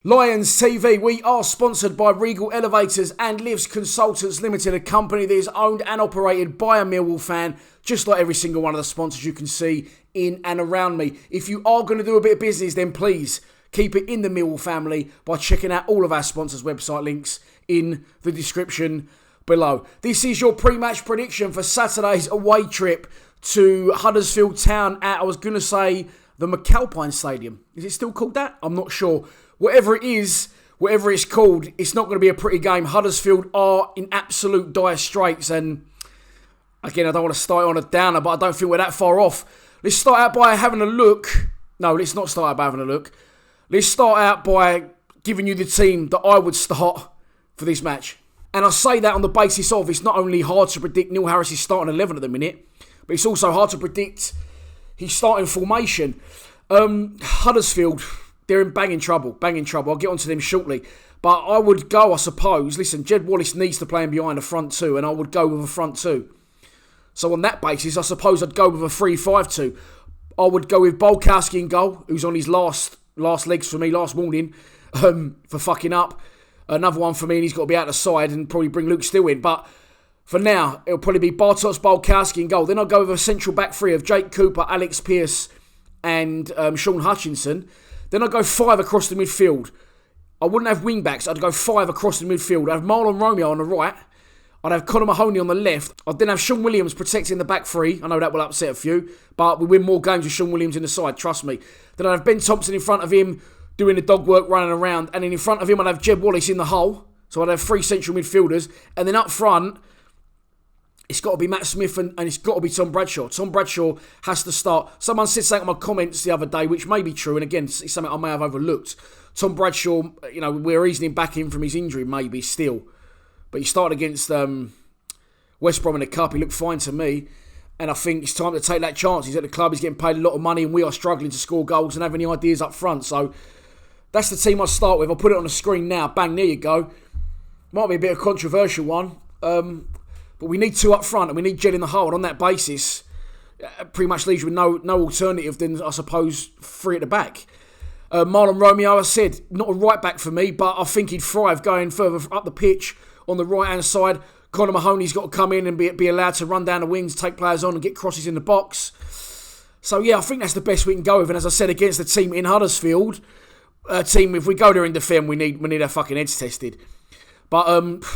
Lions TV, we are sponsored by Regal Elevators and Lifts Consultants Limited, a company that is owned and operated by a Millwall fan, just like every single one of the sponsors you can see in and around me. If you are going to do a bit of business, then please keep it in the Millwall family by checking out all of our sponsors' website links in the description below. This is your pre-match prediction for Saturday's away trip to Huddersfield Town at, I was going to say, the McAlpine Stadium. Is it still called that? I'm not sure. Whatever it is, whatever it's called, it's not going to be a pretty game. Huddersfield are in absolute dire straits, and again, I don't want to start on a downer, but I don't think we're that far off. Let's start out by having a look. No, let's not start out by having a look. Let's start out by giving you the team that I would start for this match. And I say that on the basis of it's not only hard to predict Neil Harris' starting 11 at the minute, but it's also hard to predict his starting formation. Huddersfield, they're in banging trouble. I'll get onto them shortly. But I would go, I suppose. Listen, Jed Wallace needs to play in behind the front two, and I would go with a front two. So on that basis, I suppose I'd go with a 3-5-2. I would go with Bolkowski in goal, who's on his last legs for me last morning for fucking up. Another one for me, and he's got to be out the side and probably bring Luke Steele in. But for now, it'll probably be Bartosz, Bolkowski in goal. Then I'll go with a central back three of Jake Cooper, Alex Pearce, and Sean Hutchinson. Then I'd go 5 across the midfield. I wouldn't have wing-backs. I'd go 5 across the midfield. I'd have Marlon Romeo on the right. I'd have Conor Mahoney on the left. I'd then have Sean Williams protecting the back three. I know that will upset a few, but we win more games with Sean Williams in the side, trust me. Then I'd have Ben Thompson in front of him, doing the dog work, running around. And then in front of him, I'd have Jed Wallace in the hole. So I'd have 3 central midfielders. And then up front, it's got to be Matt Smith and it's got to be Tom Bradshaw. Tom Bradshaw has to start. Someone said something in my comments the other day, which may be true, and again, it's something I may have overlooked. Tom Bradshaw, we're easing him back in from his injury, maybe, still. But he started against West Brom in the Cup. He looked fine to me. And I think it's time to take that chance. He's at the club, he's getting paid a lot of money, and we are struggling to score goals and have any ideas up front. So that's the team I start with. I'll put it on the screen now. Bang, there you go. Might be a bit of a controversial one. But we need 2 up front, and we need Jed in the hole. And on that basis, pretty much leaves you with no alternative than, I suppose, 3 at the back. Marlon Romeo, I said, not a right back for me, but I think he'd thrive going further up the pitch on the right-hand side. Conor Mahoney's got to come in and be allowed to run down the wings, take players on and get crosses in the box. So, yeah, I think that's the best we can go with. And as I said, against the team in Huddersfield, if we go there and defend, we need our fucking heads tested. But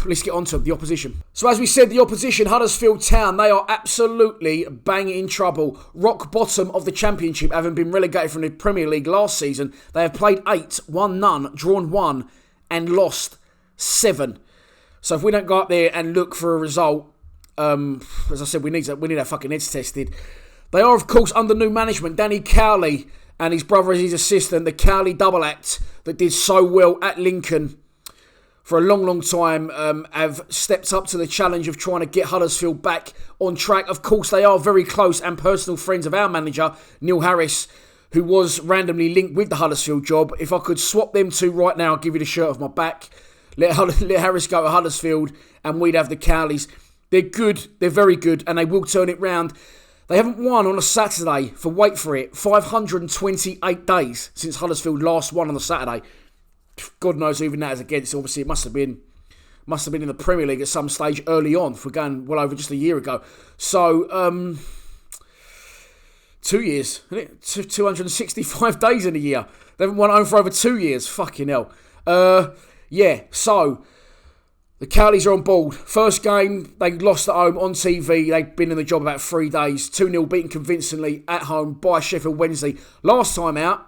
let's get on to the opposition. So as we said, the opposition, Huddersfield Town, they are absolutely banging in trouble. Rock bottom of the Championship, having been relegated from the Premier League last season. They have played 8, won none, drawn 1, and lost 7. So if we don't go up there and look for a result, as I said, we need our fucking heads tested. They are, of course, under new management. Danny Cowley and his brother as his assistant, the Cowley double act that did so well at Lincoln for a long, long time, have stepped up to the challenge of trying to get Huddersfield back on track. Of course, they are very close and personal friends of our manager, Neil Harris, who was randomly linked with the Huddersfield job. If I could swap them two right now, I'll give you the shirt off my back. Let Harris go to Huddersfield, and we'd have the Cowleys. They're good, they're very good, and they will turn it round. They haven't won on a Saturday for, wait for it, 528 days since Huddersfield last won on the Saturday. God knows who even that is against. Obviously, it must have been in the Premier League at some stage early on. If we're going well over just a year ago. So, 2 years, isn't it? 265 days in a year. They haven't won at home for over 2 years. Fucking hell. Yeah, so the Cowleys are on board. First game, they lost at home on TV. They've been in the job about 3 days. 2-0 beaten convincingly at home by Sheffield Wednesday. Last time out,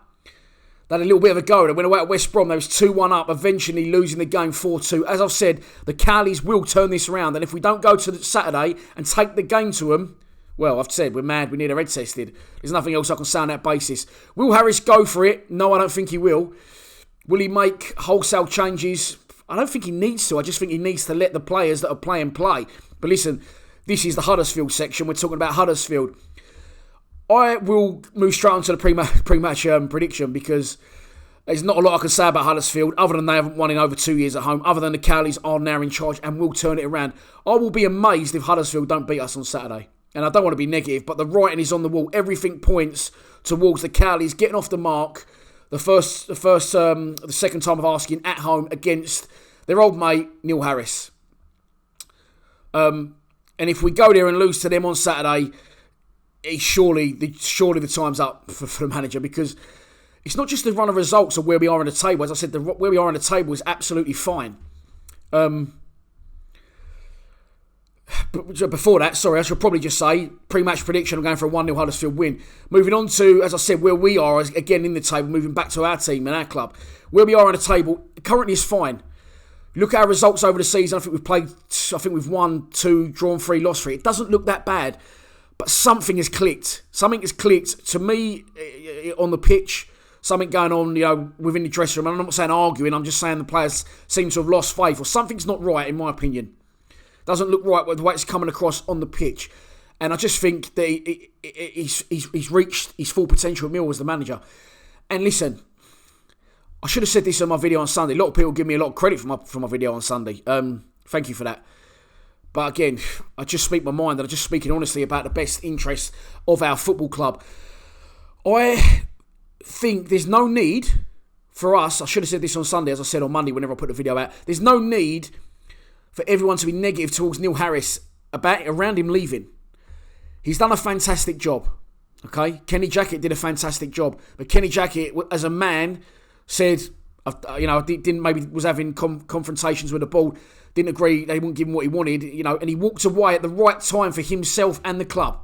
they had a little bit of a go. They went away at West Brom. They was 2-1 up, eventually losing the game 4-2. As I've said, the Cowleys will turn this around. And if we don't go to Saturday and take the game to them, well, I've said, we're mad. We need our head tested. There's nothing else I can say on that basis. Will Harris go for it? No, I don't think he will. Will he make wholesale changes? I don't think he needs to. I just think he needs to let the players that are playing play. But listen, this is the Huddersfield section. We're talking about Huddersfield. I will move straight on to the pre-match prediction because there's not a lot I can say about Huddersfield other than they haven't won in over 2 years at home, other than the Cowleys are now in charge and will turn it around. I will be amazed if Huddersfield don't beat us on Saturday. And I don't want to be negative, but the writing is on the wall. Everything points towards the Cowleys getting off the mark, the second time of asking at home against their old mate Neil Harris. And if we go there and lose to them on Saturday, surely the time's up for the manager, because it's not just the run of results of where we are on the table. As I said, where we are on the table is absolutely fine. But before that, I should probably just say, pre-match prediction, I'm going for a 1-0 Huddersfield win. Moving on to, as I said, where we are, again in the table, moving back to our team and our club. Where we are on the table, currently is fine. Look at our results over the season. I think we've won 2, drawn 3, lost 3. It doesn't look that bad, but something has clicked. Something has clicked to me on the pitch. Something going on, within the dressing room. And I'm not saying arguing. I'm just saying the players seem to have lost faith, or something's not right, in my opinion. Doesn't look right with the way it's coming across on the pitch. And I just think that he's reached his full potential at Mill as the manager. And listen, I should have said this on my video on Sunday. A lot of people give me a lot of credit for my video on Sunday. Thank you for that. But again, I just speak my mind, and I'm just speaking honestly about the best interests of our football club. I think there's no need for us, I should have said this on Sunday, as I said on Monday whenever I put the video out, there's no need for everyone to be negative towards Neil Harris around him leaving. He's done a fantastic job. Okay, Kenny Jackett did a fantastic job, but Kenny Jackett, as a man, said, didn't maybe was having confrontations with the board, didn't agree, they wouldn't give him what he wanted, and he walked away at the right time for himself and the club.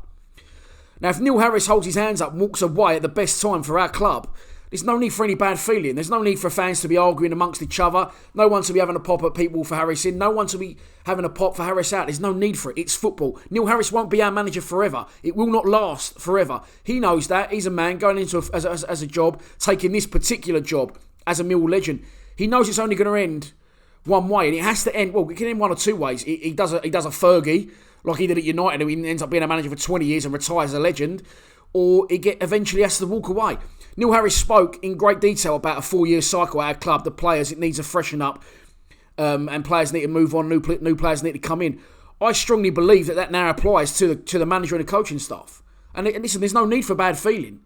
Now, if Neil Harris holds his hands up and walks away at the best time for our club, there's no need for any bad feeling. There's no need for fans to be arguing amongst each other. No one to be having a pop at people for Harris in. No one to be having a pop for Harris out. There's no need for it. It's football. Neil Harris won't be our manager forever. It will not last forever. He knows that. He's a man going into as a job, taking this particular job as a Mill legend. He knows it's only going to end one way, and it has to end. Well, it can end one or two ways. He does a Fergie like he did at United, and he ends up being a manager for 20 years and retires a legend, or eventually has to walk away. Neil Harris spoke in great detail about a 4-year cycle at our club. The players, it needs to freshen up, and players need to move on. New players need to come in. I strongly believe that now applies to the manager and the coaching staff. And listen, there's no need for bad feeling.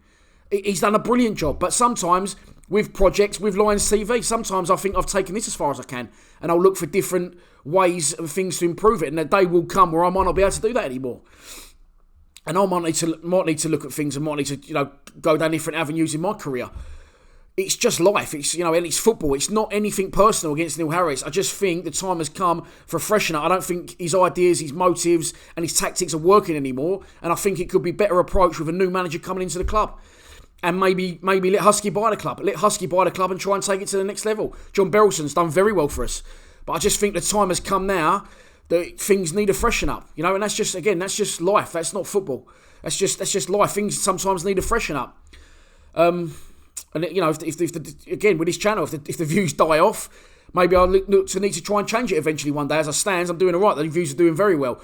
He's done a brilliant job, but sometimes with projects, with Lions TV, sometimes I think I've taken this as far as I can, and I'll look for different ways and things to improve it. And a day will come where I might not be able to do that anymore. And I might need to look at things and might need to, go down different avenues in my career. It's just life. It's, and it's football. It's not anything personal against Neil Harris. I just think the time has come for a freshener. I don't think his ideas, his motives and his tactics are working anymore. And I think it could be a better approach with a new manager coming into the club. And maybe let Husky buy the club. Let Husky buy the club and try and take it to the next level. John Berylson's done very well for us. But I just think the time has come now that things need to freshen up, and that's just life. That's not football. That's just life. Things sometimes need to freshen up. And if again with this channel, if the views die off, maybe I'll look to need to try and change it eventually one day. As I stand, I'm doing all right. The views are doing very well,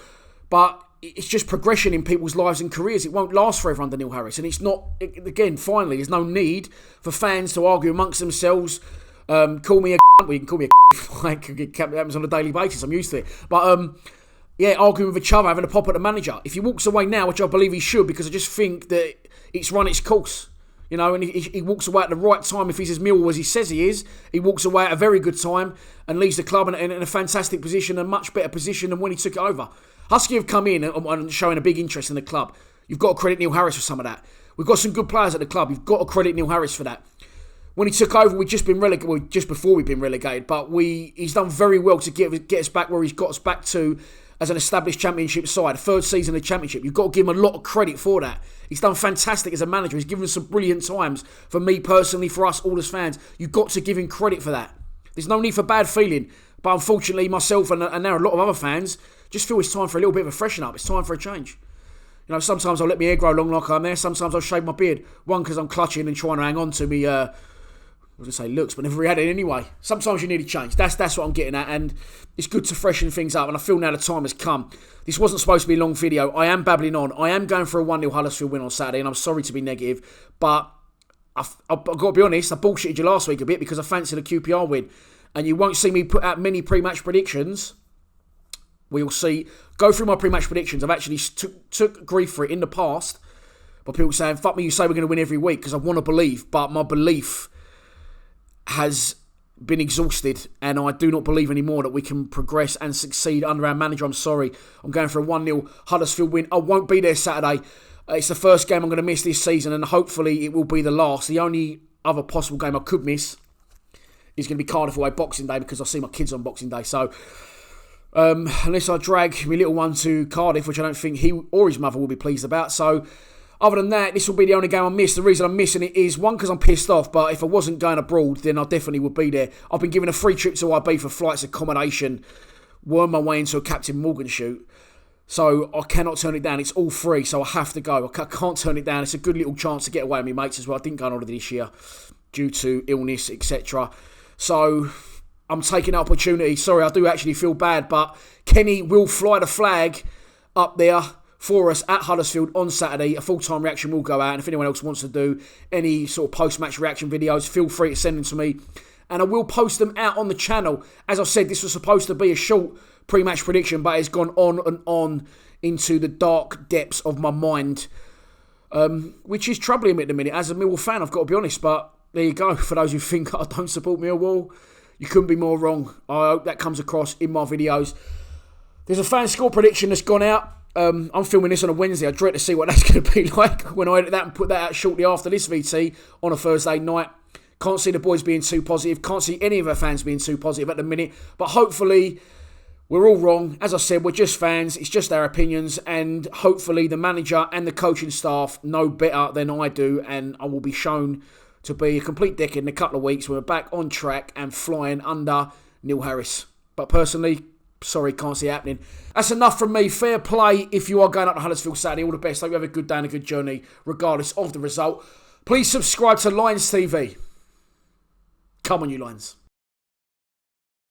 but it's just progression in people's lives and careers. It won't last forever under Neil Harris, and it's not. Again, finally, there's no need for fans to argue amongst themselves. Call me a well, you can call me a like it happens on a daily basis. I'm used to it. But arguing with each other, having a pop at the manager. If he walks away now, which I believe he should, because I just think that it's run its course. And he walks away at the right time. If he's as Millwall as he says he is, he walks away at a very good time and leaves the club in a fantastic position, a much better position than when he took it over. Husky have come in and showing a big interest in the club. You've got to credit Neil Harris for some of that. We've got some good players at the club. You've got to credit Neil Harris for that. When he took over, we'd just been relegated. Well, just before we'd been relegated, but he's done very well to get us back where he's got us back to as an established championship side, third season of the championship. You've got to give him a lot of credit for that. He's done fantastic as a manager. He's given us some brilliant times for me personally, for us all as fans. You've got to give him credit for that. There's no need for bad feeling, but unfortunately, myself and now a lot of other fans just feel it's time for a little bit of a freshen up. It's time for a change. Sometimes I'll let my hair grow long like I'm there. Sometimes I'll shave my beard. One, because I'm clutching and trying to hang on to me. I was going to say looks, but never really had it anyway. Sometimes you need a change. That's what I'm getting at, and it's good to freshen things up, and I feel now the time has come. This wasn't supposed to be a long video. I am babbling on. I am going for a 1-0 Huddersfield win on Saturday, and I'm sorry to be negative, but I've got to be honest, I bullshitted you last week a bit because I fancied a QPR win, and you won't see me put out many pre-match predictions. We'll see. Go through my pre-match predictions. I've actually took grief for it in the past, by people saying, fuck me, you say we're going to win every week, because I want to believe, but my belief has been exhausted, and I do not believe anymore that we can progress and succeed under our manager. I'm sorry. I'm going for a 1-0 Huddersfield win. I won't be there Saturday. It's the first game I'm going to miss this season, and hopefully it will be the last. The only other possible game I could miss is going to be Cardiff away Boxing Day, because I see my kids on Boxing Day. So unless I drag my little one to Cardiff, which I don't think he or his mother will be pleased about. So other than that, this will be the only game I miss. The reason I'm missing it is, one, because I'm pissed off, but if I wasn't going abroad, then I definitely would be there. I've been given a free trip to IB for flights, accommodation, worm my way into a Captain Morgan shoot. So I cannot turn it down. It's all free, so I have to go. I can't turn it down. It's a good little chance to get away with my mates as well. I didn't go on holiday this year due to illness, etc. So I'm taking the opportunity. Sorry, I do actually feel bad, but Kenny will fly the flag up there for us at Huddersfield on Saturday. A full-time reaction will go out, and if anyone else wants to do any sort of post-match reaction videos, feel free to send them to me, and I will post them out on the channel. As I said, this was supposed to be a short pre-match prediction, but it's gone on and on into the dark depths of my mind, which is troubling me at the minute. As a Millwall fan, I've got to be honest, but there you go. For those who think I don't support Millwall, you couldn't be more wrong. I hope that comes across in my videos. There's a fan score prediction that's gone out. I'm filming this on a Wednesday. I dread to see what that's going to be like when I edit that and put that out shortly after this VT on a Thursday night. Can't see the boys being too positive. Can't see any of our fans being too positive at the minute. But hopefully we're all wrong. As I said, we're just fans. It's just our opinions. And hopefully the manager and the coaching staff know better than I do. And I will be shown to be a complete dickhead in a couple of weeks when we're back on track and flying under Neil Harris. But personally, sorry, can't see it happening. That's enough from me. Fair play if you are going up to Huddersfield Saturday. All the best. Hope you have a good day and a good journey, regardless of the result. Please subscribe to Lions TV. Come on, you Lions.